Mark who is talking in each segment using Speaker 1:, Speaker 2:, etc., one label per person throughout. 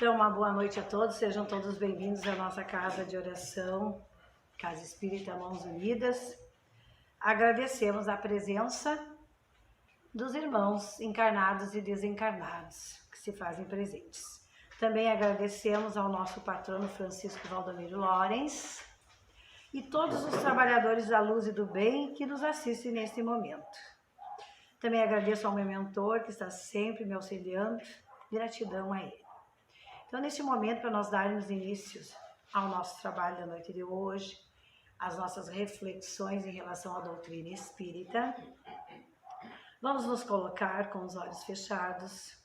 Speaker 1: Então, uma boa noite a todos, sejam todos bem-vindos à nossa casa de oração, Casa Espírita Mãos Unidas. Agradecemos a presença dos irmãos encarnados e desencarnados que se fazem presentes. Também agradecemos ao nosso patrono Francisco Valdomiro Lorenz e todos os trabalhadores da luz e do bem que nos assistem neste momento. Também agradeço ao meu mentor que está sempre me auxiliando, gratidão a ele. Então, neste momento, para nós darmos início ao nosso trabalho da noite de hoje, as nossas reflexões em relação à doutrina espírita, vamos nos colocar com os olhos fechados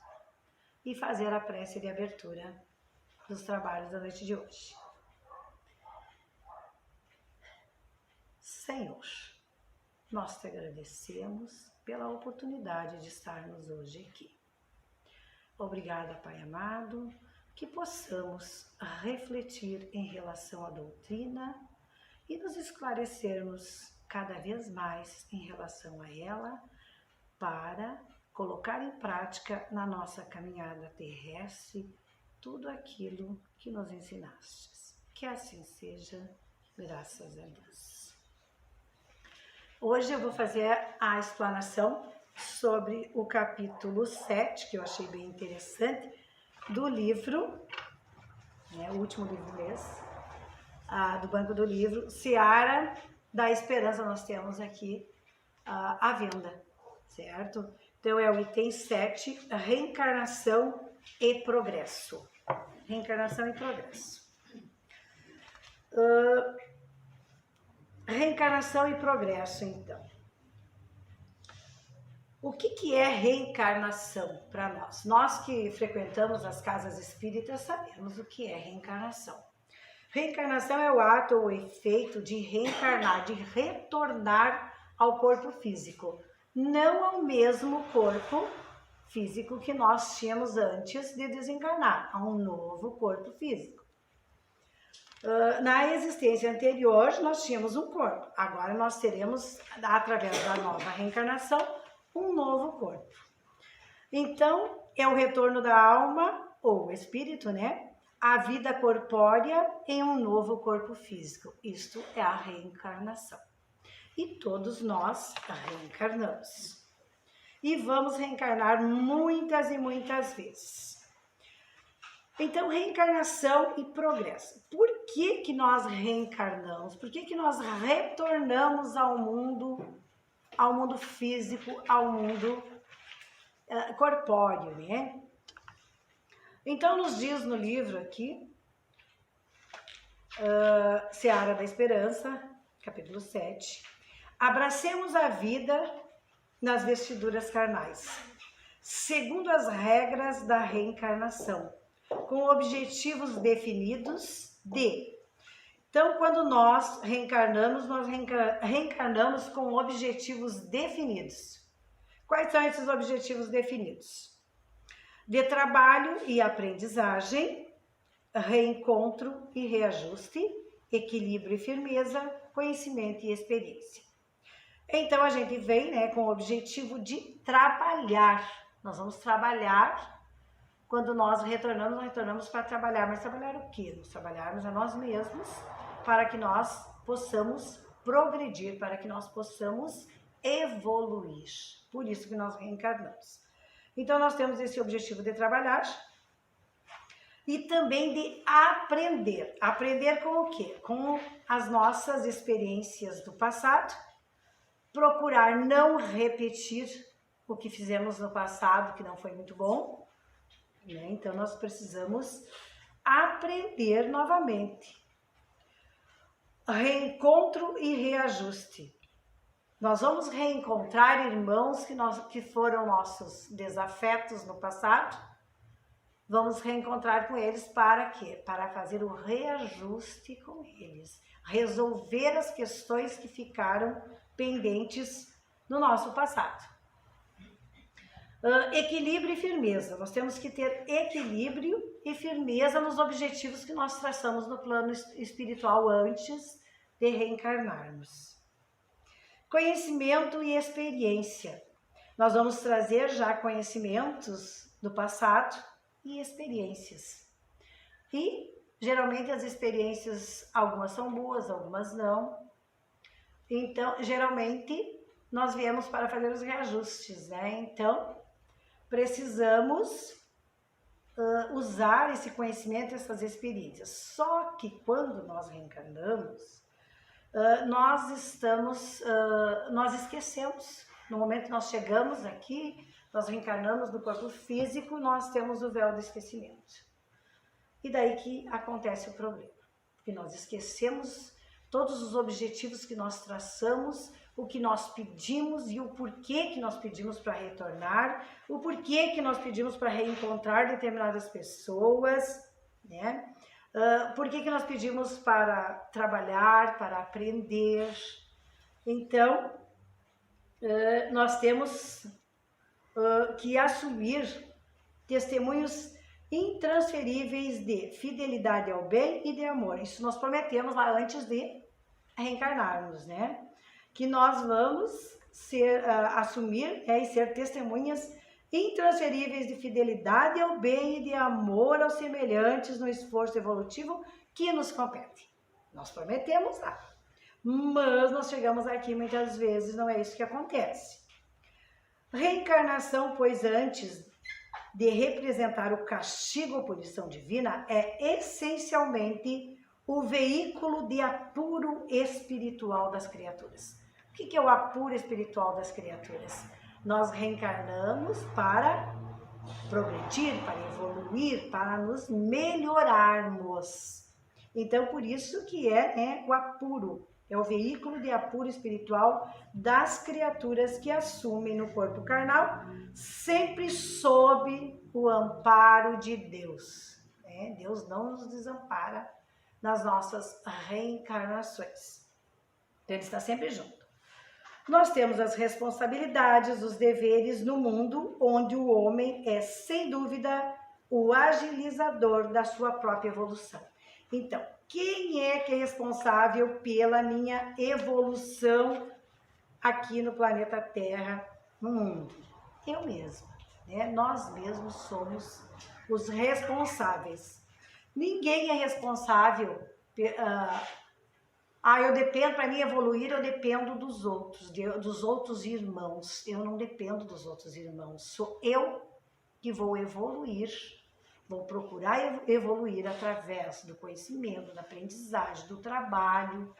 Speaker 1: e fazer a prece de abertura dos trabalhos da noite de hoje. Senhor, nós te agradecemos pela oportunidade de estarmos hoje aqui. Obrigada, Pai amado, que possamos refletir em relação à doutrina e nos esclarecermos cada vez mais em relação a ela para colocar em prática na nossa caminhada terrestre tudo aquilo que nos ensinastes. Que assim seja, graças a Deus. Hoje eu vou fazer a explanação sobre o capítulo 7, que eu achei bem interessante, do livro, o último livro mesmo, do Banco do Livro, Seara da Esperança. Nós temos aqui à venda, certo? Então é o item 7, Reencarnação e Progresso. Reencarnação e Progresso. Reencarnação e Progresso, então. O que é reencarnação para nós? Nós que frequentamos as casas espíritas sabemos o que é reencarnação. Reencarnação é o ato ou efeito de reencarnar, de retornar ao corpo físico, não ao mesmo corpo físico que nós tínhamos antes de desencarnar, a um novo corpo físico. Na existência anterior nós tínhamos um corpo, agora nós teremos, através da nova reencarnação, um novo corpo. Então, é o retorno da alma, ou espírito, à vida corpórea em um novo corpo físico. Isto é a reencarnação. E todos nós reencarnamos. E vamos reencarnar muitas e muitas vezes. Então, reencarnação e progresso. Por que nós reencarnamos? Por que nós retornamos ao mundo físico, ao mundo corpóreo, Então, nos diz no livro aqui, Seara da Esperança, capítulo 7, abracemos a vida nas vestiduras carnais, segundo as regras da reencarnação, com objetivos definidos Então, quando nós reencarnamos com objetivos definidos. Quais são esses objetivos definidos? De trabalho e aprendizagem, reencontro e reajuste, equilíbrio e firmeza, conhecimento e experiência. Então, a gente vem com o objetivo de trabalhar. Nós vamos trabalhar. Quando nós retornamos para trabalhar. Mas trabalhar o quê? Nós trabalharmos a nós mesmos para que nós possamos progredir, para que nós possamos evoluir. Por isso que nós reencarnamos. Então, nós temos esse objetivo de trabalhar e também de aprender. Aprender com o quê? Com as nossas experiências do passado, procurar não repetir o que fizemos no passado, que não foi muito bom. Então, nós precisamos aprender novamente. Reencontro e reajuste. Nós vamos reencontrar irmãos que foram nossos desafetos no passado. Vamos reencontrar com eles para quê? Para fazer o reajuste com eles. Resolver as questões que ficaram pendentes no nosso passado. Equilíbrio e firmeza. Nós temos que ter equilíbrio e firmeza nos objetivos que nós traçamos no plano espiritual antes de reencarnarmos. Conhecimento e experiência. Nós vamos trazer já conhecimentos do passado e experiências E geralmente as experiências, algumas são boas, algumas não. Então, geralmente, nós viemos para fazer os reajustes, né? Então, precisamos usar esse conhecimento, essas experiências. Só que quando nós reencarnamos, nós esquecemos. No momento que nós chegamos aqui, nós reencarnamos no corpo físico, nós temos o véu do esquecimento. E daí que acontece o problema, porque nós esquecemos todos os objetivos que nós traçamos, o que nós pedimos e o porquê que nós pedimos para retornar, o porquê que nós pedimos para reencontrar determinadas pessoas, né? Por que nós pedimos para trabalhar, para aprender. Então, nós temos que assumir testemunhos intransferíveis de fidelidade ao bem e de amor. Isso nós prometemos lá antes de reencarnarmos, né? Que nós vamos assumir e ser testemunhas intransferíveis de fidelidade ao bem e de amor aos semelhantes no esforço evolutivo que nos compete. Nós prometemos lá, mas nós chegamos aqui muitas vezes, não é isso que acontece. Reencarnação, pois antes de representar o castigo ou punição divina, é essencialmente o veículo de apuro espiritual das criaturas. O que é o apuro espiritual das criaturas? Nós reencarnamos para progredir, para evoluir, para nos melhorarmos. Então, por isso que é o apuro, é o veículo de apuro espiritual das criaturas que assumem no corpo carnal, sempre sob o amparo de Deus. Deus não nos desampara nas nossas reencarnações. Então, Ele está sempre junto. Nós temos as responsabilidades, os deveres no mundo onde o homem é, sem dúvida, o agilizador da sua própria evolução. Então, quem é que é responsável pela minha evolução aqui no planeta Terra, no mundo? Eu mesma, né? Nós mesmos somos os responsáveis. Ninguém é responsável. Eu dependo, para mim evoluir, eu dependo dos outros irmãos. Eu não dependo dos outros irmãos. Sou eu que vou evoluir, vou procurar evoluir através do conhecimento, da aprendizagem, do trabalho,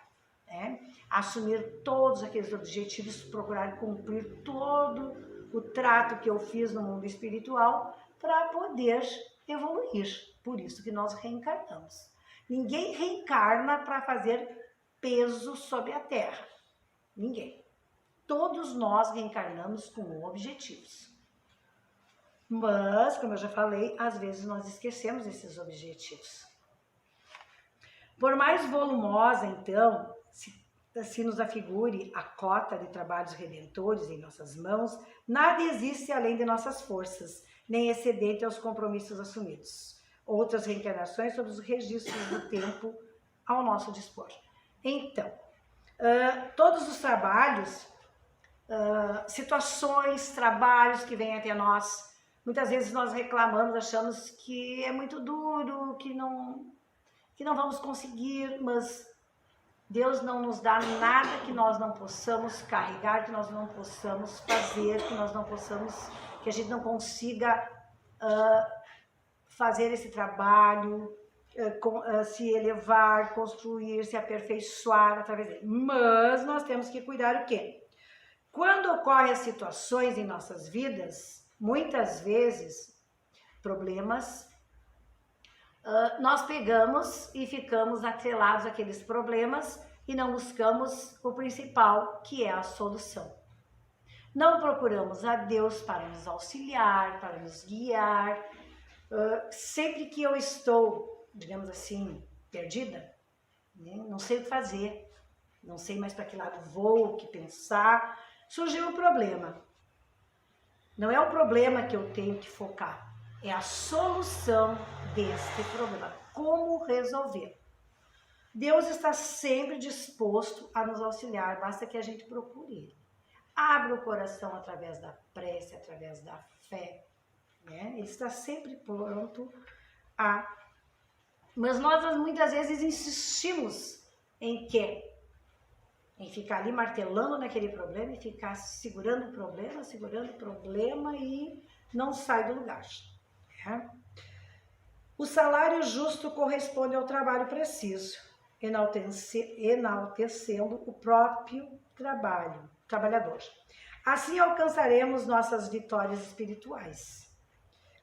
Speaker 1: né? Assumir todos aqueles objetivos, procurar cumprir todo o trato que eu fiz no mundo espiritual para poder evoluir. Por isso que nós reencarnamos. Ninguém reencarna para fazer peso sobre a Terra. Ninguém. Todos nós reencarnamos com objetivos. Mas, como eu já falei, às vezes nós esquecemos esses objetivos. Por mais volumosa, então, se nos afigure a cota de trabalhos redentores em nossas mãos, nada existe além de nossas forças, nem excedente aos compromissos assumidos. Outras reencarnações sobre os registros do tempo ao nosso dispor. Então, todos os trabalhos, situações, trabalhos que vêm até nós, muitas vezes nós reclamamos, achamos que é muito duro, que não vamos conseguir, mas Deus não nos dá nada que nós não possamos carregar, que nós não possamos fazer, que a gente não consiga fazer esse trabalho, se elevar, construir, se aperfeiçoar através dele. Mas nós temos que cuidar o quê? Quando ocorrem as situações em nossas vidas, muitas vezes, problemas, nós pegamos e ficamos atrelados àqueles problemas e não buscamos o principal, que é a solução. Não procuramos a Deus para nos auxiliar, para nos guiar. Sempre que eu estou, digamos assim, perdida, né? Não sei o que fazer, não sei mais para que lado vou, o que pensar, surgiu um problema. Não é o problema que eu tenho que focar, é a solução deste problema. Como resolver? Deus está sempre disposto a nos auxiliar, basta que a gente procure Ele. Abra o coração através da prece, através da fé, né? Ele está sempre pronto a Mas nós muitas vezes insistimos em quê? Em ficar ali martelando naquele problema e ficar segurando o problema e não sai do lugar. Né? O salário justo corresponde ao trabalho preciso, enaltecendo o próprio trabalhador. Assim alcançaremos nossas vitórias espirituais,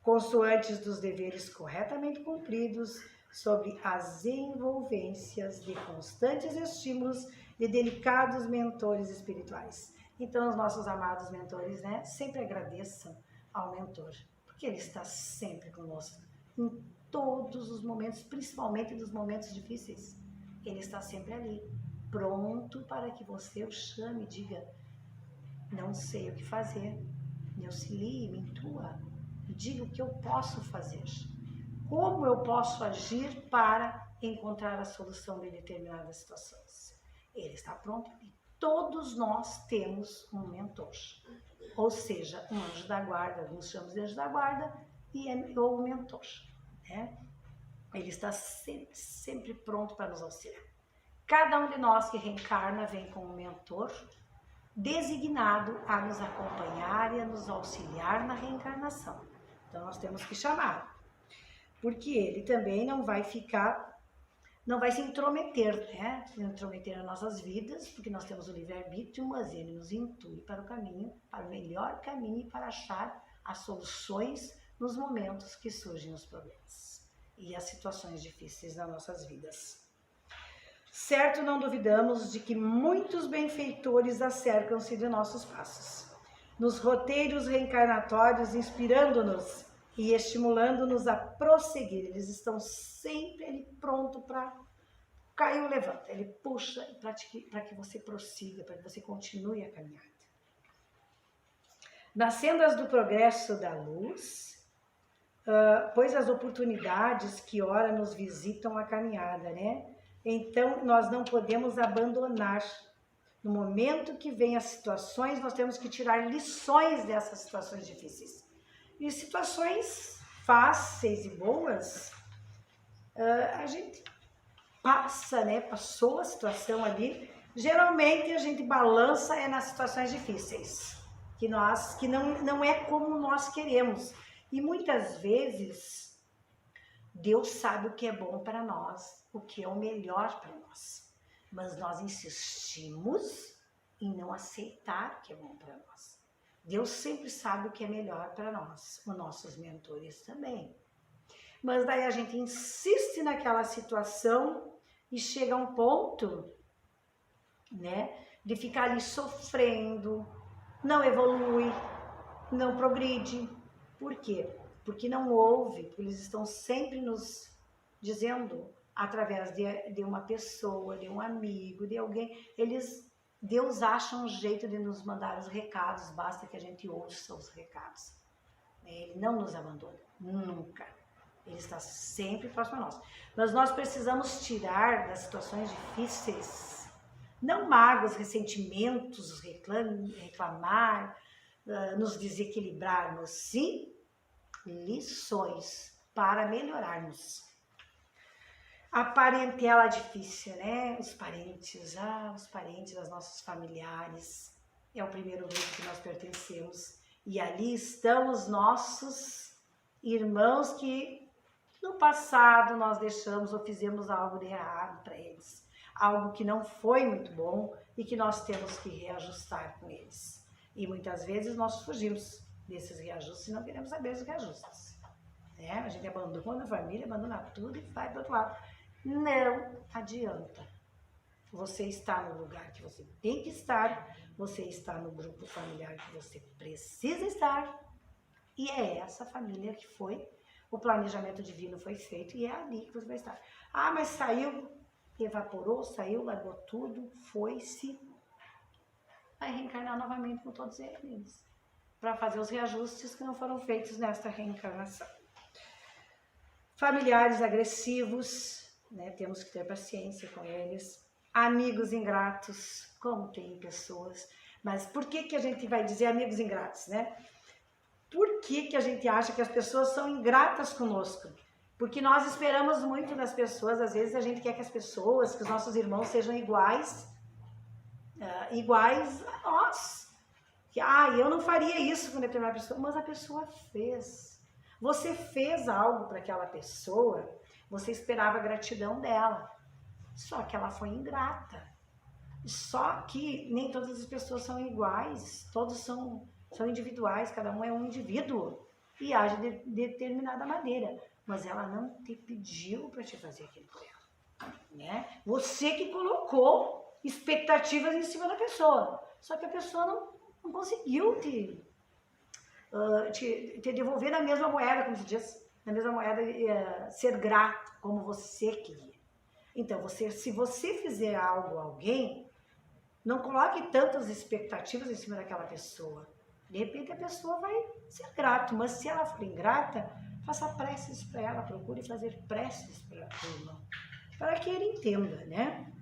Speaker 1: consoantes dos deveres corretamente cumpridos, sobre as envolvências de constantes estímulos de delicados mentores espirituais. Então, os nossos amados mentores, né, sempre agradeçam ao mentor, porque ele está sempre conosco, em todos os momentos, principalmente nos momentos difíceis. Ele está sempre ali, pronto para que você o chame e diga: não sei o que fazer, me auxilie, me intua, me diga o que eu posso fazer. Como eu posso agir para encontrar a solução de determinadas situações? Ele está pronto e todos nós temos um mentor, ou seja, um anjo da guarda, alguns chamamos de anjo da guarda, ou um mentor. Né? Ele está sempre pronto para nos auxiliar. Cada um de nós que reencarna vem com um mentor designado a nos acompanhar e a nos auxiliar na reencarnação. Então nós temos que chamar. Porque ele também não vai se intrometer, né? Intrometer nas nossas vidas, porque nós temos o livre-arbítrio, mas ele nos intui para o caminho, para o melhor caminho, para achar as soluções nos momentos que surgem os problemas e as situações difíceis das nossas vidas. Certo, não duvidamos de que muitos benfeitores acercam-se de nossos passos, nos roteiros reencarnatórios, inspirando-nos e estimulando-nos a prosseguir. Eles estão sempre ali pronto para cair ou levanta. Ele puxa para que você prossiga, para que você continue a caminhada. Nas sendas do progresso da luz, pois as oportunidades que ora nos visitam a caminhada, né? Então nós não podemos abandonar. No momento que vem as situações, nós temos que tirar lições dessas situações difíceis. E situações fáceis e boas, a gente passa, né? Passou a situação ali. Geralmente a gente balança nas situações difíceis, que não é como nós queremos. E muitas vezes Deus sabe o que é bom para nós, o que é o melhor para nós. Mas nós insistimos em não aceitar o que é bom para nós. Deus sempre sabe o que é melhor para nós, os nossos mentores também. Mas daí a gente insiste naquela situação e chega a um ponto, né, de ficar ali sofrendo, não evolui, não progride. Por quê? Porque não ouve, porque eles estão sempre nos dizendo, através de uma pessoa, de um amigo, de alguém, Deus acha um jeito de nos mandar os recados, basta que a gente ouça os recados. Ele não nos abandona, nunca. Ele está sempre próximo a nós. Mas nós precisamos tirar das situações difíceis, não mágoas, ressentimentos, reclamar, nos desequilibrarmos, sim, lições para melhorarmos. A parentela difícil, né? Os parentes das nossos familiares. É o primeiro grupo que nós pertencemos. E ali estão os nossos irmãos que no passado nós deixamos ou fizemos algo de errado para eles. Algo que não foi muito bom e que nós temos que reajustar com eles. E muitas vezes nós fugimos desses reajustes e não queremos saber dos reajustes. Né? A gente abandona a família, abandona tudo e vai para o outro lado. Não adianta. Você está no lugar que você tem que estar, você está no grupo familiar que você precisa estar, e é essa família que o planejamento divino foi feito e é ali que você vai estar. Ah, mas saiu, evaporou, largou tudo, foi-se, vai reencarnar novamente com todos eles, para fazer os reajustes que não foram feitos nesta reencarnação. Familiares agressivos, né? Temos que ter paciência com eles. Amigos ingratos, como tem pessoas. Mas por que a gente vai dizer amigos ingratos, né? Por que a gente acha que as pessoas são ingratas conosco? Porque nós esperamos muito das pessoas, às vezes a gente quer que as pessoas, que os nossos irmãos sejam iguais a nós. Que, eu não faria isso com determinada pessoa, mas a pessoa fez. Você fez algo para aquela pessoa, você esperava a gratidão dela, só que ela foi ingrata. Só que nem todas as pessoas são iguais, todos são individuais, cada um é um indivíduo e age de determinada maneira, mas ela não te pediu para te fazer aquilo por ela, né? Você que colocou expectativas em cima da pessoa, só que a pessoa não conseguiu te devolver na mesma moeda, como se diz, na mesma moeda, ser grato como você queria. Então, se você fizer algo a alguém, não coloque tantas expectativas em cima daquela pessoa. De repente a pessoa vai ser grata, mas se ela for ingrata, faça preces para ela, procure fazer preces para o irmão, para que ele entenda, né?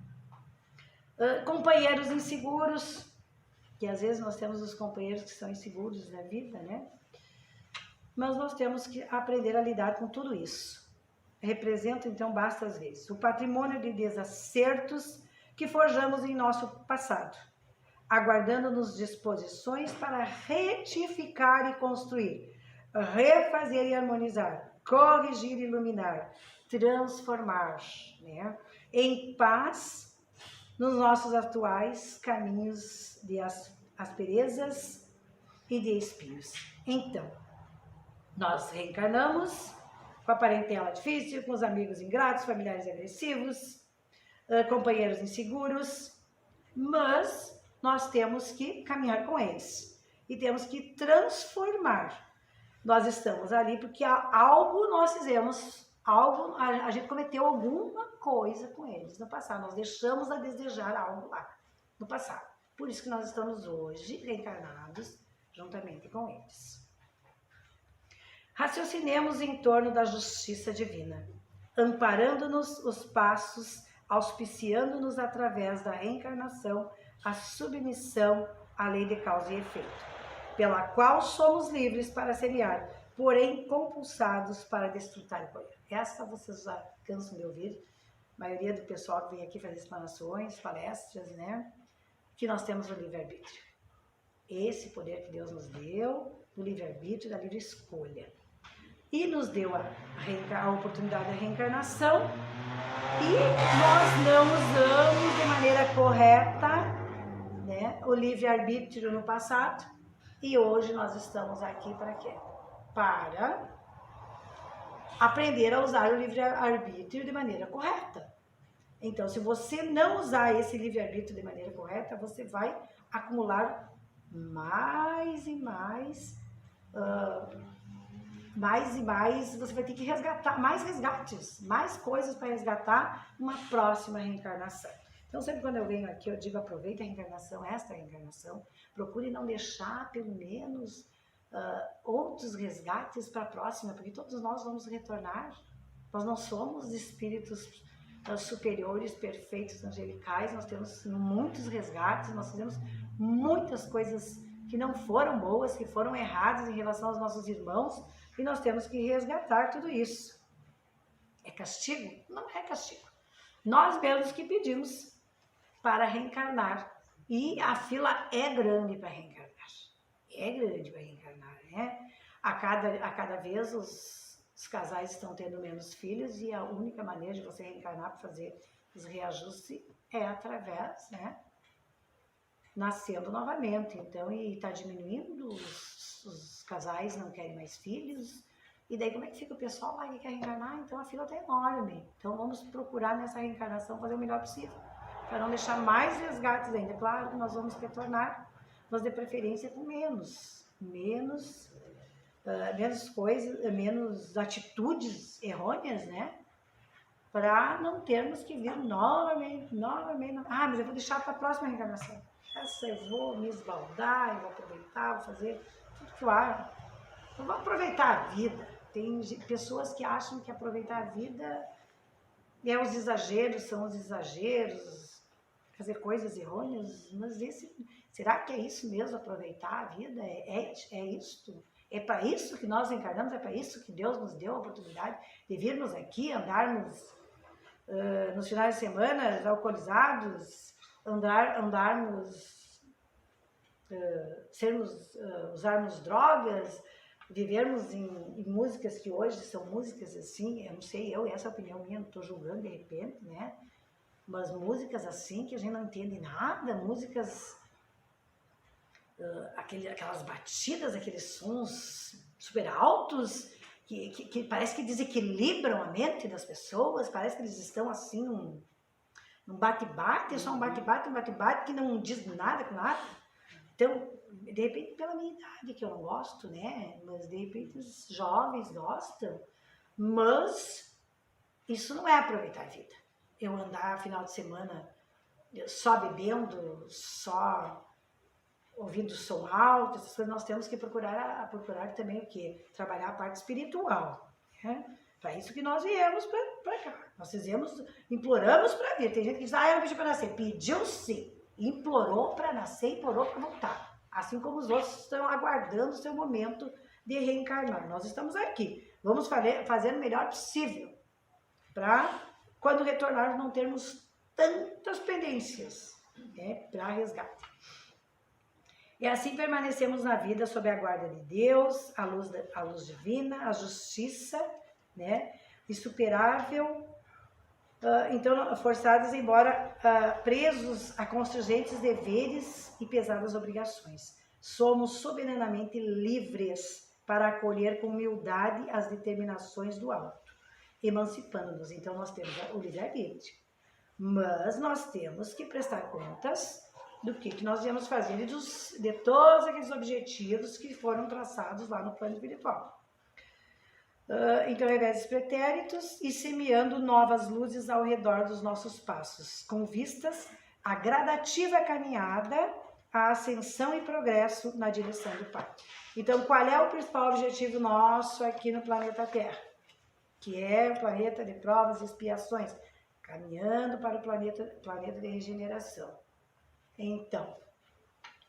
Speaker 1: Companheiros inseguros, que às vezes nós temos os companheiros que são inseguros na vida, né? Mas nós temos que aprender a lidar com tudo isso. Representa, então, basta às vezes o patrimônio de desacertos que forjamos em nosso passado, aguardando-nos disposições para retificar e construir, refazer e harmonizar, corrigir e iluminar, transformar, né? Em paz nos nossos atuais caminhos de asperezas e de espinhos. Então, nós reencarnamos com a parentela difícil, com os amigos ingratos, familiares agressivos, companheiros inseguros, mas nós temos que caminhar com eles e temos que transformar. Nós estamos ali porque algo nós fizemos, a gente cometeu alguma coisa com eles no passado, nós deixamos a desejar algo lá no passado. Por isso que nós estamos hoje reencarnados juntamente com eles. Raciocinemos em torno da justiça divina, amparando-nos os passos, auspiciando-nos através da reencarnação, a submissão à lei de causa e efeito, pela qual somos livres para semear, porém compulsados para desfrutar e colher. Essa vocês já cansam de ouvir, a maioria do pessoal que vem aqui fazer explanações, palestras, né? Que nós temos o livre-arbítrio. Esse poder que Deus nos deu, do livre-arbítrio, da livre escolha. E nos deu a oportunidade da reencarnação e nós não usamos de maneira correta, né, o livre-arbítrio no passado e hoje nós estamos aqui para quê? Para aprender a usar o livre-arbítrio de maneira correta. Então, se você não usar esse livre-arbítrio de maneira correta, você vai acumular mais e mais você vai ter que resgatar, mais resgates, mais coisas para resgatar uma próxima reencarnação. Então, sempre quando eu venho aqui, eu digo, aproveita a reencarnação, esta reencarnação, procure não deixar, pelo menos, outros resgates para a próxima, porque todos nós vamos retornar. Nós não somos espíritos superiores, perfeitos, angelicais, nós temos muitos resgates, nós fizemos muitas coisas que não foram boas, que foram erradas em relação aos nossos irmãos, e nós temos que resgatar tudo isso. É castigo? Não é castigo. Nós mesmos que pedimos para reencarnar. E a fila é grande para reencarnar. É grande para reencarnar, né? A cada vez os casais estão tendo menos filhos e a única maneira de você reencarnar para fazer os reajustes é através, né? Nascendo novamente. Então, e está diminuindo, os casais não querem mais filhos, e daí como é que fica o pessoal lá que quer reencarnar? Então a fila está enorme. Então vamos procurar nessa reencarnação fazer o melhor possível, para não deixar mais resgates ainda. Claro que nós vamos retornar, mas de preferência com menos coisas, menos atitudes errôneas, né? Para não termos que vir novamente. Mas eu vou deixar para a próxima reencarnação. Essa eu vou me esbaldar, eu vou aproveitar, vou fazer tudo que eu acho. Eu vou aproveitar a vida. Tem pessoas que acham que aproveitar a vida são os exageros, fazer coisas errôneas, mas será que é isso mesmo, aproveitar a vida? É isto? É para isso que nós encarnamos, é para isso que Deus nos deu a oportunidade de virmos aqui, andarmos nos finais de semana alcoolizados, andarmos, usarmos drogas, vivermos em músicas que hoje são músicas assim, eu não sei, essa é a opinião minha, não estou julgando de repente, né? Mas músicas assim que a gente não entende nada, músicas, aquelas batidas, aqueles sons super altos, que parece que desequilibram a mente das pessoas, parece que eles estão assim, num bate-bate, só um bate-bate que não diz nada com nada. Então, de repente, pela minha idade, que eu não gosto, né? Mas de repente os jovens gostam, mas isso não é aproveitar a vida. Eu andar final de semana só bebendo, só ouvindo som alto, essas coisas, nós temos que procurar também o quê? Trabalhar a parte espiritual, né? Para isso que nós viemos para cá. Nós imploramos para vir. Tem gente que diz, eu não pedi para nascer. Pediu sim, implorou para nascer, implorou para voltar. Assim como os outros estão aguardando o seu momento de reencarnar. Nós estamos aqui. Vamos fazer o melhor possível para, quando retornarmos, não termos tantas pendências, né, para resgate. E assim permanecemos na vida sob a guarda de Deus, a luz divina, a justiça, né, insuperável. Então, forçados, embora presos a constrangentes deveres e pesadas obrigações. Somos soberanamente livres para acolher com humildade as determinações do alto, emancipando-nos. Então, nós temos o livre-arbítrio. Mas nós temos que prestar contas do que nós viemos fazer de todos aqueles objetivos que foram traçados lá no plano espiritual. Então, reveses pretéritos e semeando novas luzes ao redor dos nossos passos, com vistas à gradativa caminhada, à ascensão e progresso na direção do Pai. Então, qual é o principal objetivo nosso aqui no planeta Terra? Que é o planeta de provas e expiações, caminhando para o planeta de regeneração. Então,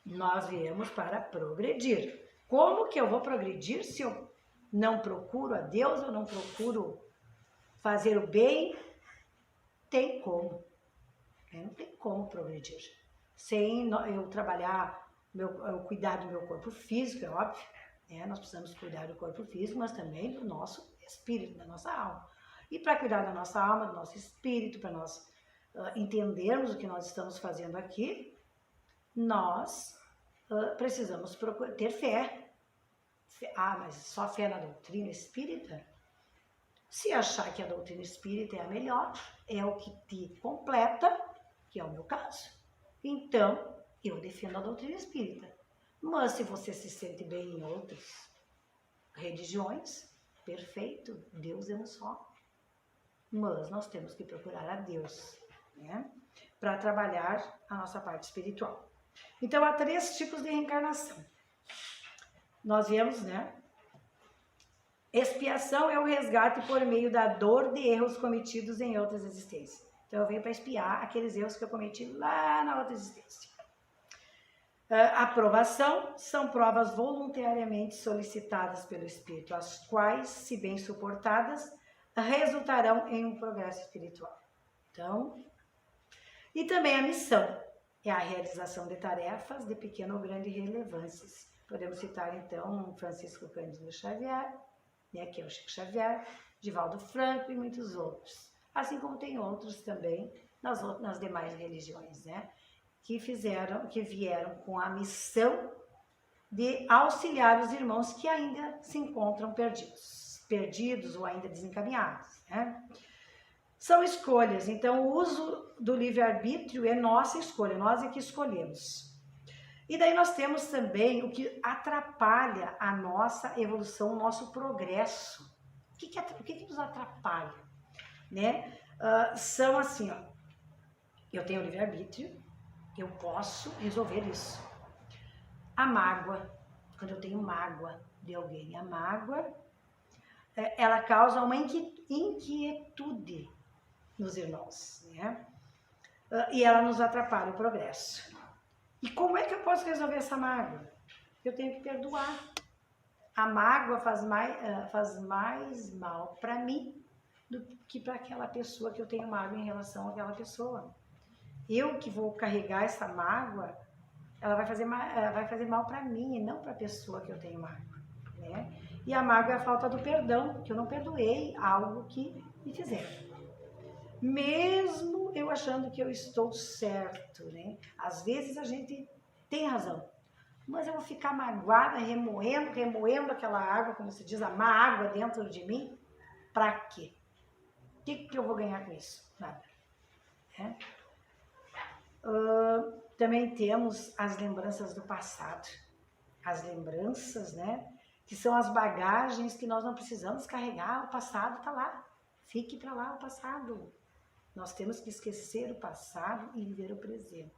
Speaker 1: nós viemos para progredir. Como que eu vou progredir se eu não procuro a Deus, eu não procuro fazer o bem? Tem como. Não tem como progredir. Sem eu trabalhar, eu cuidar do meu corpo físico, é óbvio, né? Nós precisamos cuidar do corpo físico, mas também do nosso espírito, da nossa alma. E para cuidar da nossa alma, do nosso espírito, para nós entendermos o que nós estamos fazendo aqui, nós precisamos ter fé. Mas só fé na doutrina espírita? Se achar que a doutrina espírita é a melhor, é o que te completa, que é o meu caso, então eu defendo a doutrina espírita. Mas se você se sente bem em outras religiões, perfeito, Deus é um só. Mas nós temos que procurar a Deus, né, para trabalhar a nossa parte espiritual. Então, há 3 tipos de reencarnação. Nós viemos, né? Expiação é o resgate por meio da dor de erros cometidos em outras existências. Então, eu venho para expiar aqueles erros que eu cometi lá na outra existência. Aprovação são provas voluntariamente solicitadas pelo Espírito, as quais, se bem suportadas, resultarão em um progresso espiritual. Então, e também a missão é a realização de tarefas de pequena ou grande relevância. Podemos citar, então, Francisco Cândido Xavier, né, que é o Chico Xavier, Divaldo Franco e muitos outros. Assim como tem outros também nas demais religiões, né, que vieram com a missão de auxiliar os irmãos que ainda se encontram perdidos ou ainda desencaminhados, né? São escolhas, então o uso do livre-arbítrio é nossa escolha, nós é que escolhemos. E daí nós temos também o que atrapalha a nossa evolução, o nosso progresso. O que nos atrapalha, né? São assim, ó, eu tenho livre-arbítrio, eu posso resolver isso. A mágoa, quando eu tenho mágoa de alguém, a mágoa, ela causa uma inquietude nos irmãos, né? E ela nos atrapalha o progresso. E como é que eu posso resolver essa mágoa? Eu tenho que perdoar. A mágoa faz mais mal para mim do que para aquela pessoa que eu tenho mágoa em relação àquela pessoa. Eu que vou carregar essa mágoa, ela vai fazer mal para mim e não para a pessoa que eu tenho mágoa, né? E a mágoa é a falta do perdão, que eu não perdoei algo que me fizeram. Mesmo eu achando que eu estou certo, né? Às vezes a gente tem razão, mas eu vou ficar magoada, remoendo aquela água, como se diz, a má água dentro de mim, para quê? O que eu vou ganhar com isso? Nada. Né? Também temos as lembranças do passado. As lembranças, né? Que são as bagagens que nós não precisamos carregar. O passado está lá. Fique para lá o passado. Nós temos que esquecer o passado e viver o presente.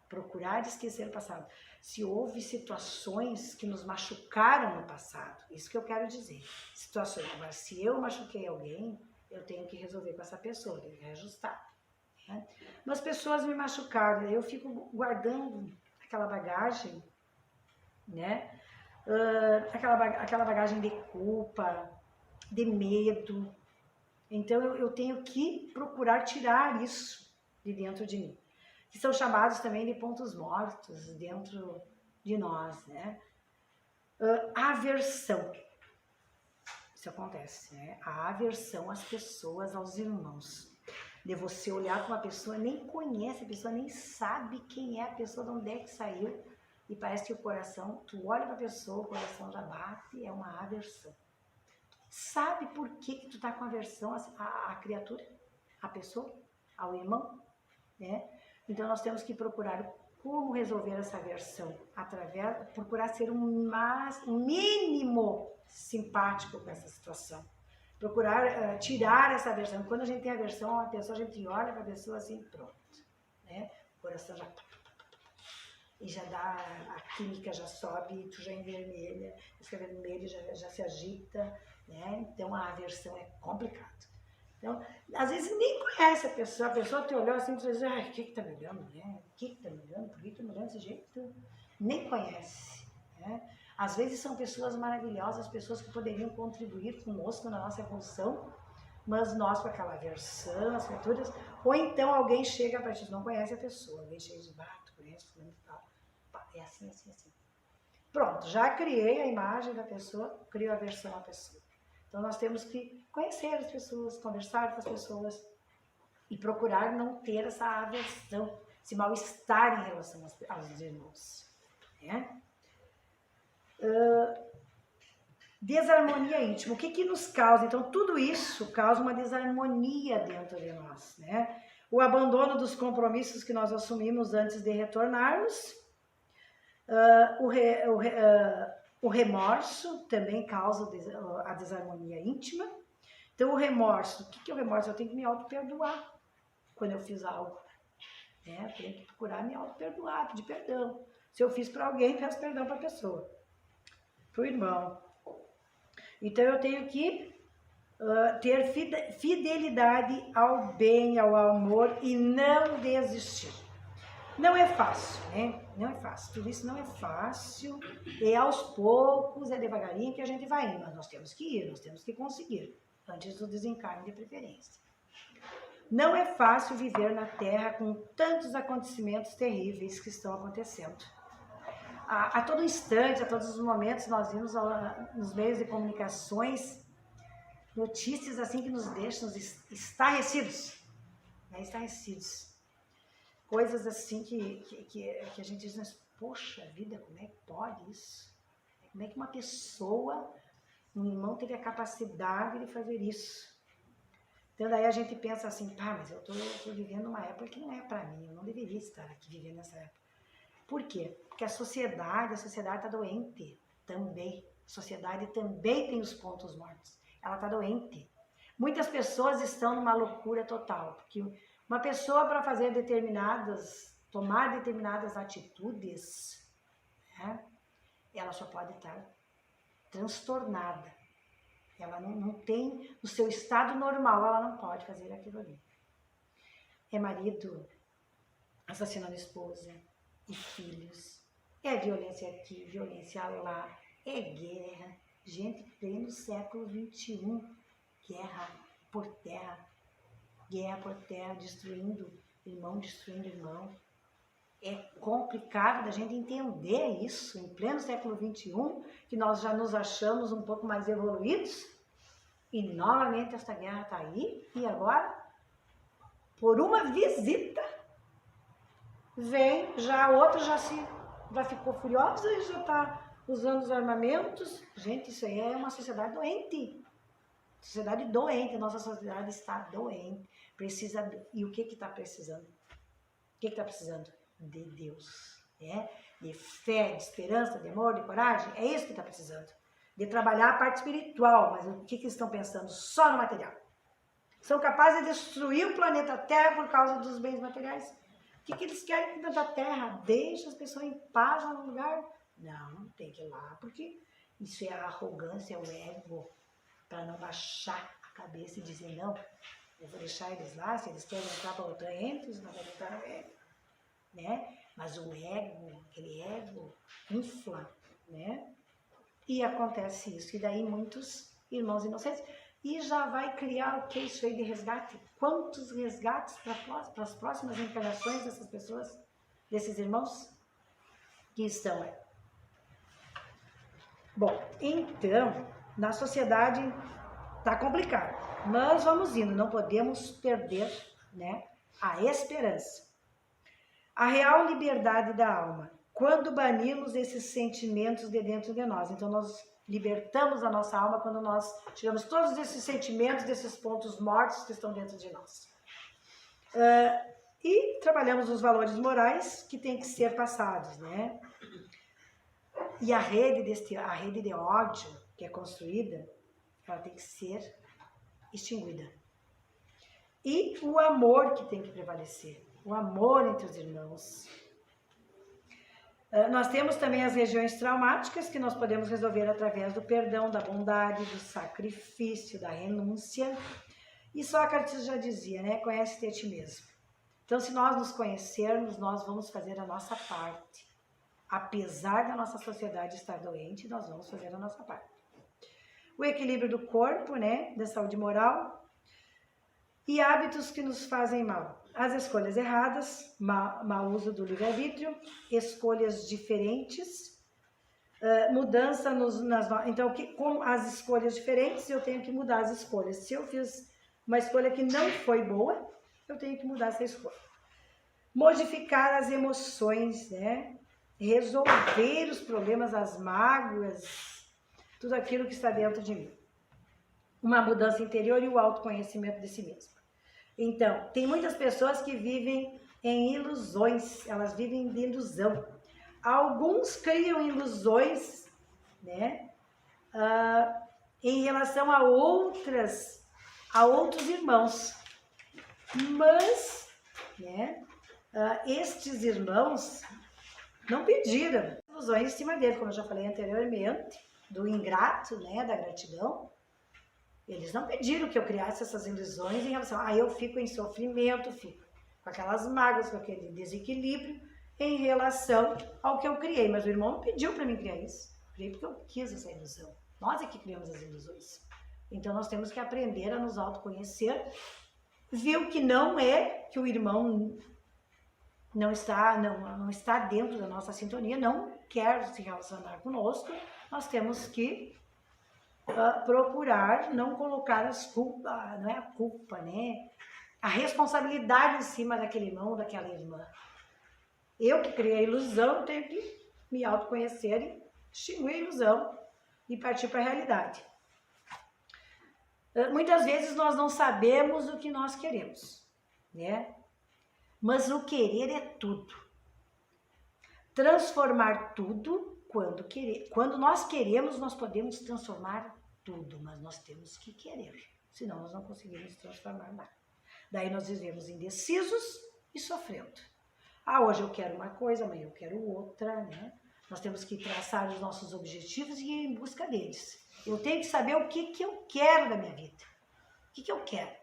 Speaker 1: Procurar esquecer o passado. Se houve situações que nos machucaram no passado, isso que eu quero dizer. Situações. Agora, se eu machuquei alguém, eu tenho que resolver com essa pessoa, tenho que reajustar. Né? Mas pessoas me machucaram, eu fico guardando aquela bagagem, né? Aquela bagagem de culpa, de medo. Então eu tenho que procurar tirar isso de dentro de mim, que são chamados também de pontos mortos dentro de nós, né? Aversão. Isso acontece, né? A aversão às pessoas, aos irmãos. De você olhar para uma pessoa, nem conhece a pessoa, nem sabe quem é a pessoa, de onde é que saiu, e parece que o coração, tu olha para a pessoa, o coração já bate, é uma aversão. Sabe por que tu tá com aversão à criatura, à pessoa, ao irmão, né? Então nós temos que procurar como resolver essa aversão, procurar ser um mínimo simpático com essa situação. Procurar tirar essa aversão. Quando a gente tem aversão a uma pessoa, a gente olha para a pessoa assim, pronto, né? O coração já... E já dá, a química já sobe, tu já envermelha, fica vermelho, já se agita, né? Então a aversão é complicado. Então, às vezes nem conhece a pessoa te olhou assim e diz, o que tá me olhando, né? O que tá me olhando? Por que tá me olhando desse jeito? Nem conhece, né? Às vezes são pessoas maravilhosas, pessoas que poderiam contribuir conosco na nossa evolução, mas nós com aquela aversão, as criaturas, ou então alguém chega para ti, não conhece a pessoa, alguém chega e diz, tu conhece fulano e tal. É assim, assim, assim. Pronto, já criei a imagem da pessoa, crio a aversão à pessoa. Então nós temos que conhecer as pessoas, conversar com as pessoas e procurar não ter essa aversão, esse mal-estar em relação aos irmãos. Né? Desarmonia íntima. O que nos causa? Então tudo isso causa uma desarmonia dentro de nós. Né? O abandono dos compromissos que nós assumimos antes de retornarmos. O remorso também causa a desarmonia íntima. Então o remorso, o que é o remorso? Eu tenho que me auto-perdoar quando eu fiz algo, né? Eu tenho que procurar me auto-perdoar, pedir perdão. Se eu fiz para alguém, peço perdão para a pessoa, para o irmão. Então eu tenho que ter fidelidade ao bem, ao amor e não desistir. Não é fácil, né? Não é fácil. Tudo isso não é fácil. E aos poucos, é devagarinho que a gente vai indo. Mas nós temos que ir, nós temos que conseguir. Antes do desencarne de preferência. Não é fácil viver na Terra com tantos acontecimentos terríveis que estão acontecendo. A todo instante, a todos os momentos, nós vimos nos meios de comunicações notícias assim que nos deixam estarrecidos. Né? Estarrecidos. Coisas assim que a gente diz, mas poxa vida, como é que pode isso? Como é que uma pessoa, um irmão, teve a capacidade de fazer isso? Então daí a gente pensa assim, mas eu tô vivendo uma época que não é para mim, eu não deveria estar aqui vivendo nessa época. Por quê? Porque a sociedade está doente também. A sociedade também tem os pontos mortos. Ela está doente. Muitas pessoas estão numa loucura total, porque uma pessoa para tomar determinadas atitudes, né, ela só pode estar transtornada. Ela não tem, no seu estado normal, ela não pode fazer aquilo ali. É marido assassinando esposa e filhos. É violência aqui, violência lá. É guerra. Gente, pleno século XXI. Guerra por terra. Guerra por terra, destruindo irmão. É complicado da gente entender isso em pleno século XXI, que nós já nos achamos um pouco mais evoluídos, e novamente essa guerra está aí, e agora, por uma visita, vem, já outro já ficou furiosa e já está usando os armamentos. Gente, isso aí é uma sociedade doente. Sociedade doente, a nossa sociedade está doente. Precisa, e o que está precisando? O que está precisando? De Deus, de fé, de esperança, de amor, de coragem. É isso que está precisando. De trabalhar a parte espiritual, mas o que eles estão pensando? Só no material. São capazes de destruir o planeta Terra por causa dos bens materiais. O que eles querem com tanta terra? Deixa as pessoas em paz no lugar. Não, tem que ir lá, porque isso é a arrogância, é o ego, para não baixar a cabeça e dizer, não, eu vou deixar eles lá, se eles querem entrar para outra, entre, não vai entrar no ego. Né? Mas o ego, aquele ego, infla, né? E acontece isso. E daí muitos irmãos inocentes. E já vai criar o que isso aí de resgate? Quantos resgates para as próximas encarnações dessas pessoas, desses irmãos que estão aí? Bom, então, na sociedade está complicado. Mas vamos indo, não podemos perder, né, a esperança. A real liberdade da alma, quando banimos esses sentimentos de dentro de nós. Então, nós libertamos a nossa alma quando nós tiramos todos esses sentimentos, desses pontos mortos que estão dentro de nós. E trabalhamos os valores morais que têm que ser passados, né? E a rede de ódio que é construída, ela tem que ser extinguida. E o amor que tem que prevalecer. O amor entre os irmãos. Nós temos também as regiões traumáticas que nós podemos resolver através do perdão, da bondade, do sacrifício, da renúncia. E Sócrates já dizia, né? Conhece-te a ti mesmo. Então, se nós nos conhecermos, nós vamos fazer a nossa parte. Apesar da nossa sociedade estar doente, nós vamos fazer a nossa parte. O equilíbrio do corpo, né? Da saúde moral. E hábitos que nos fazem mal. As escolhas erradas, mau uso do livre-arbítrio, escolhas diferentes, mudança Então, com as escolhas diferentes, eu tenho que mudar as escolhas. Se eu fiz uma escolha que não foi boa, eu tenho que mudar essa escolha. Modificar as emoções, né? Resolver os problemas, as mágoas, tudo aquilo que está dentro de mim. Uma mudança interior e o autoconhecimento de si mesmo. Então, tem muitas pessoas que vivem em ilusões, elas vivem de ilusão. Alguns criam ilusões, né, em relação a outros irmãos. Mas, né, estes irmãos não pediram ilusões em cima dele, como eu já falei anteriormente, do ingrato, né, da gratidão. Eles não pediram que eu criasse essas ilusões em relação a eu fico em sofrimento, fico com aquelas mágoas, com aquele desequilíbrio em relação ao que eu criei. Mas o irmão não pediu para mim criar isso. Eu criei porque eu quis essa ilusão. Nós é que criamos as ilusões. Então nós temos que aprender a nos autoconhecer, ver que não é que o irmão não está dentro da nossa sintonia, não quer se relacionar conosco. Nós temos que procurar não colocar as culpas, não é a culpa, né? A responsabilidade em cima daquele irmão ou daquela irmã. Eu que criei a ilusão, tenho que me autoconhecer e extinguir a ilusão e partir para a realidade. Muitas vezes nós não sabemos o que nós queremos, né? Mas o querer é tudo. Transformar tudo. Quando nós queremos, nós podemos transformar tudo, mas nós temos que querer, senão nós não conseguimos transformar nada. Daí nós vivemos indecisos e sofrendo. Hoje eu quero uma coisa, amanhã eu quero outra, né? Nós temos que traçar os nossos objetivos e ir em busca deles. Eu tenho que saber o que eu quero da minha vida. O que eu quero?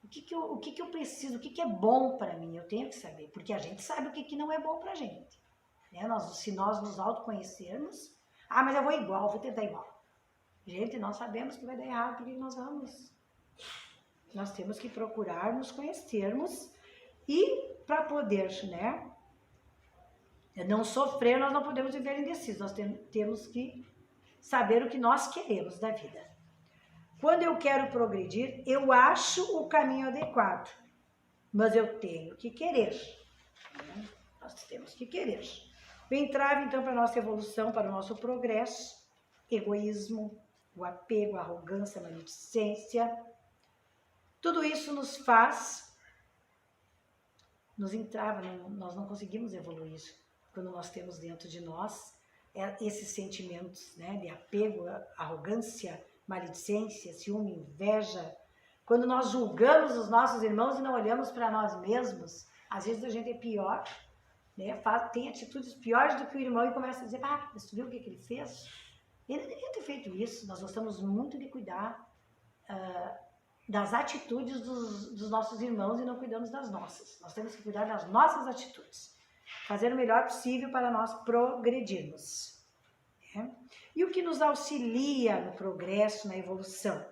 Speaker 1: O que eu preciso? O que é bom para mim? Eu tenho que saber, porque a gente sabe o que não é bom para a gente. Se nós nos autoconhecermos, Ah, mas eu vou igual, vou tentar igual. Gente, nós sabemos que vai dar errado, porque nós vamos. Nós temos que procurar nos conhecermos e para poder, né, não sofrer, nós não podemos viver indecisos. Nós temos que saber o que nós queremos da vida. Quando eu quero progredir, eu acho o caminho adequado, mas eu tenho que querer. Né? Nós temos que querer. O entrave, então, para a nossa evolução, para o nosso progresso, egoísmo, o apego, a arrogância, a maledicência, tudo isso nos entrava, nós não conseguimos evoluir quando nós temos dentro de nós esses sentimentos, né, de apego, arrogância, maledicência, ciúme, inveja. Quando nós julgamos os nossos irmãos e não olhamos para nós mesmos, às vezes a gente é pior, né, tem atitudes piores do que o irmão e começa a dizer, ah, mas tu viu o que ele fez? Ele não devia ter feito isso. Nós gostamos muito de cuidar das atitudes dos nossos irmãos e não cuidamos das nossas. Nós temos que cuidar das nossas atitudes. Fazer o melhor possível para nós progredirmos. E o que nos auxilia no progresso, na evolução?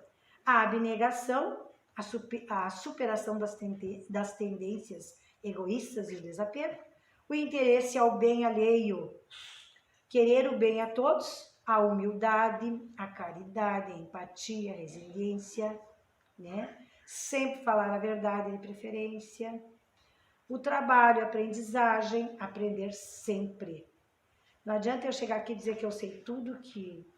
Speaker 1: A abnegação, a superação das tendências egoístas e o desapego, o interesse ao bem alheio, querer o bem a todos, a humildade, a caridade, a empatia, a resiliência, né? Sempre falar a verdade de preferência. O trabalho, a aprendizagem, aprender sempre. Não adianta eu chegar aqui e dizer que eu sei tudo, que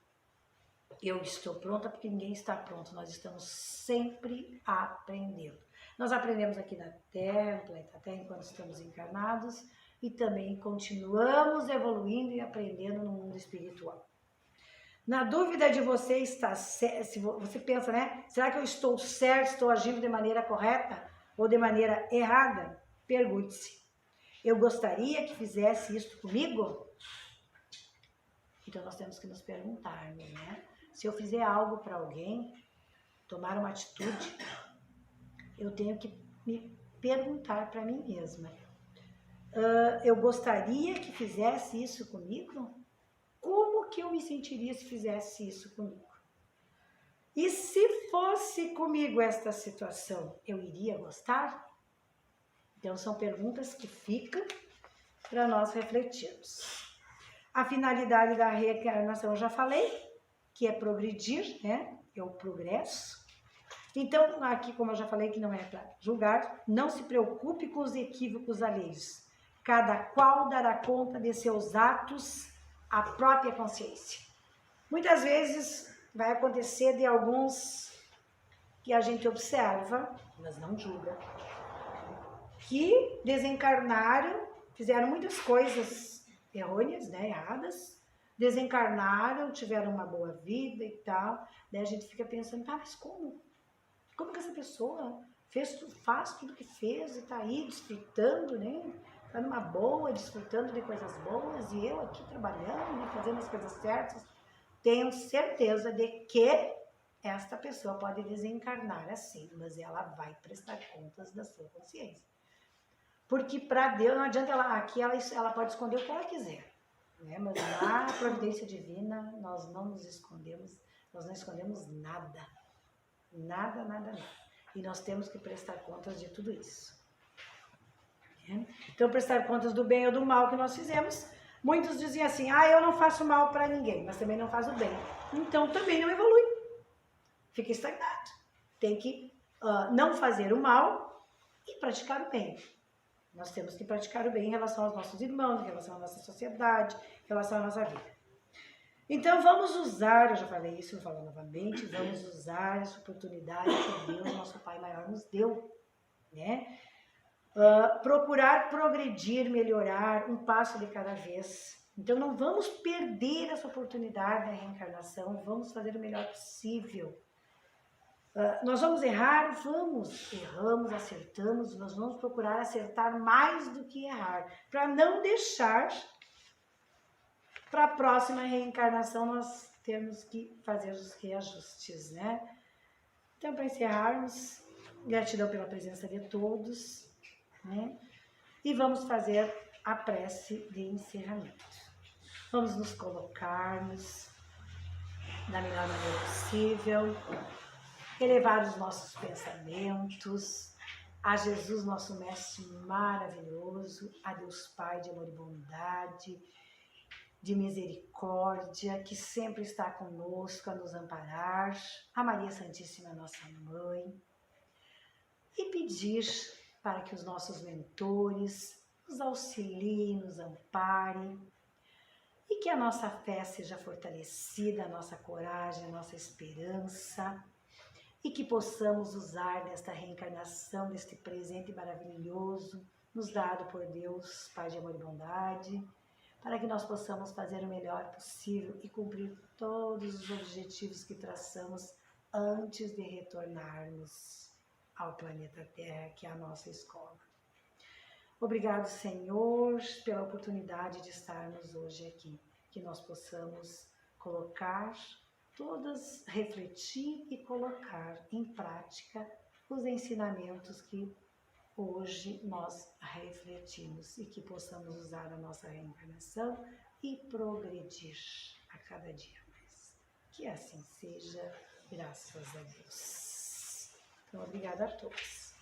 Speaker 1: eu estou pronta, porque ninguém está pronto. Nós estamos sempre aprendendo. Nós aprendemos aqui na Terra, no planeta Terra, enquanto estamos encarnados, e também continuamos evoluindo e aprendendo no mundo espiritual. Na dúvida de você estar certo, se você pensa, né? Será que eu estou certo, estou agindo de maneira correta ou de maneira errada? Pergunte-se. Eu gostaria que fizesse isso comigo? Então nós temos que nos perguntar, né? Se eu fizer algo para alguém, tomar uma atitude, eu tenho que me perguntar para mim mesma. Eu gostaria que fizesse isso comigo? Como que eu me sentiria se fizesse isso comigo? E se fosse comigo esta situação, eu iria gostar? Então são perguntas que ficam para nós refletirmos. A finalidade da reencarnação eu já falei, que é progredir, né? É o progresso. Então, aqui, como eu já falei, que não é para julgar, não se preocupe com os equívocos alheios. Cada qual dará conta de seus atos à própria consciência. Muitas vezes vai acontecer de alguns que a gente observa, mas não julga, que desencarnaram, fizeram muitas coisas errôneas, né, erradas, desencarnaram, tiveram uma boa vida e tal, daí a gente fica pensando, tá, mas como? Como que essa pessoa faz tudo que fez e tá aí desfrutando, né? Tá numa boa, desfrutando de coisas boas e eu aqui trabalhando, né, fazendo as coisas certas. Tenho certeza de que esta pessoa pode desencarnar assim, mas ela vai prestar contas da sua consciência. Porque para Deus não adianta ela pode esconder o que ela quiser, né? Mas na providência divina nós não nos escondemos, nós não escondemos nada. Nada, nada, nada. E nós temos que prestar contas de tudo isso. Então, prestar contas do bem ou do mal que nós fizemos. Muitos diziam assim, eu não faço mal para ninguém, mas também não faço o bem. Então, também não evolui. Fica estagnado. Tem que não fazer o mal e praticar o bem. Nós temos que praticar o bem em relação aos nossos irmãos, em relação à nossa sociedade, em relação à nossa vida. Então vamos usar, eu já falei isso, vou falar novamente, vamos usar essa oportunidade que Deus, nosso Pai maior, nos deu, né? Procurar progredir, melhorar, um passo de cada vez. Então não vamos perder essa oportunidade da reencarnação, vamos fazer o melhor possível. Nós vamos errar? Vamos. Erramos, acertamos, nós vamos procurar acertar mais do que errar, para não deixar para a próxima reencarnação nós temos que fazer os reajustes, né? Então, para encerrarmos, gratidão pela presença de todos, né? E vamos fazer a prece de encerramento. Vamos nos colocarmos da melhor maneira possível, elevar os nossos pensamentos a Jesus, nosso Mestre maravilhoso, a Deus Pai de amor e bondade, de misericórdia, que sempre está conosco a nos amparar, a Maria Santíssima, nossa Mãe, e pedir para que os nossos mentores nos auxiliem, nos amparem, e que a nossa fé seja fortalecida, a nossa coragem, a nossa esperança, e que possamos usar desta reencarnação, deste presente maravilhoso, nos dado por Deus, Pai de amor e bondade, para que nós possamos fazer o melhor possível e cumprir todos os objetivos que traçamos antes de retornarmos ao planeta Terra, que é a nossa escola. Obrigado, Senhor, pela oportunidade de estarmos hoje aqui, que nós possamos refletir e colocar em prática os ensinamentos que hoje nós refletimos e que possamos usar a nossa reencarnação e progredir a cada dia mais. Que assim seja, graças a Deus. Então, obrigada a todos.